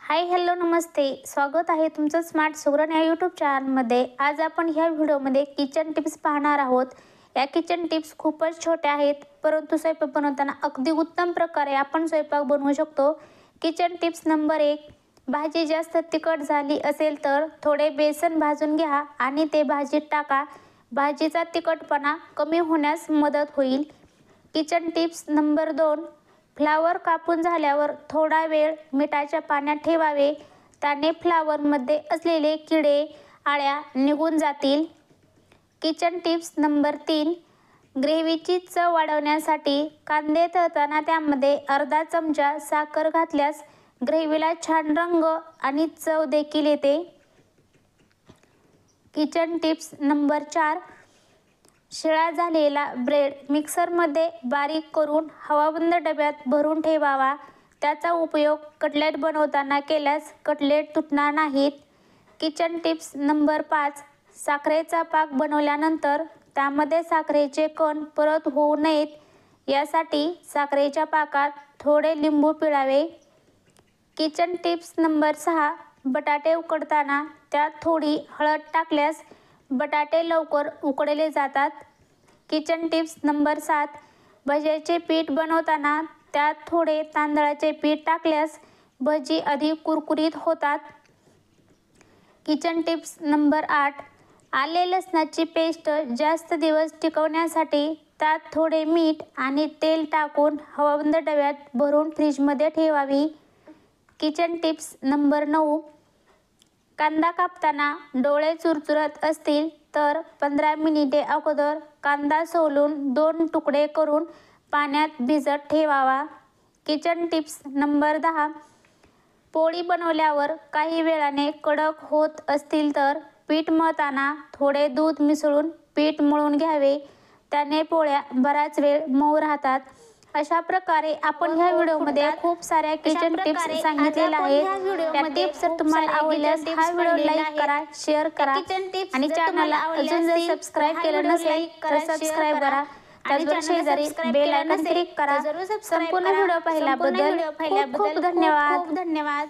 Hi hello नमस्ते, स्वागत आहे तुमचं स्मार्ट सुगरण या यूट्यूब चॅनलमध्ये। आज आपण ह्या व्हिडिओमध्ये किचन टिप्स पाहणार आहोत। या किचन टिप्स खूपच छोट्या आहेत, परंतु स्वयंपाक बनवताना अगदी उत्तम प्रकारे आपण स्वयंपाक बनवू शकतो। किचन टिप्स नंबर 1, भाजी जास्त तिखट झाली असेल तर थोडे बेसन भाजून घ्या आणि ते भाजीत टाका। भाजीचा तिखटपणा कमी होण्यास मदत होईल। किचन टिप्स नंबर 2, फ्लावर कापून झाल्यावर थोडा वेळ मिठाच्या पाण्यात ठेवावे, त्याने फ्लावरमध्ये असलेले किडे आळ्या निघून जातील। किचन टिप्स नंबर 3, ग्रेव्हीची चव वाढवण्यासाठी कांदे तळताना त्यामध्ये अर्धा चमचा साखर घातल्यास ग्रेव्हीला छान रंग आणि चव देखील येते। किचन टिप्स नंबर 4, शिळा झालेला ब्रेड मिक्सरमध्ये बारीक करून हवाबंद डब्यात भरून ठेवावा। त्याचा उपयोग कटलेट बनवताना केल्यास कटलेट तुटणार नाहीत। किचन टिप्स नंबर 5, साखरेचा पाक बनवल्यानंतर त्यामध्ये साखरेचे कण परत होऊ नयेत यासाठी साखरेच्या पाकात थोडे लिंबू पिळावे। किचन टिप्स नंबर 6, बटाटे उकडताना त्यात थोडी हळद टाकल्यास बटाटे लवकर उकडले जातात। किचन टिप्स नंबर 7, भज्याचे पीठ बनवताना त्यात थोडे तांदळाचे पीठ टाकल्यास भजी अधिक कुरकुरीत होतात। किचन टिप्स नंबर 8, आले लसणाची पेस्ट जास्त दिवस टिकवण्यासाठी त्यात थोडे मीठ आणि तेल टाकून हवाबंद डब्यात भरून फ्रीजमध्ये ठेवावी। किचन टिप्स नंबर 9, कांदा कापताना डोळे चुरचुरत असतील तर 15 मिनिटे अगोदर कांदा सोलून 2 तुकडे करून पाण्यात भिजत ठेवावा। किचन टिप्स नंबर 10, पोळी बनवल्यावर काही वेळाने कडक होत असतील तर पीठ मळताना थोडे दूध मिसळून पीठ मळून घ्यावे, त्याने पोळ्या बराच वेळ मऊ राहतात। अशा प्रकारे आपण ह्या व्हिडिओमध्ये खूप साऱ्या किचन टिप्स सांगितलेल्या आहेत। या टिप्स जर तुम्हाला आवडल्यास हा व्हिडिओ लाईक करा, शेअर करा आणि चॅनलला अजून जर सबस्क्राईब केलं नसेल तर सबस्क्राईब करा। त्याचबरोबर शेजारी बेल आयकॉन क्लिक करा। संपूर्ण व्हिडिओ पाहिल्याबद्दल खूप खूप धन्यवाद।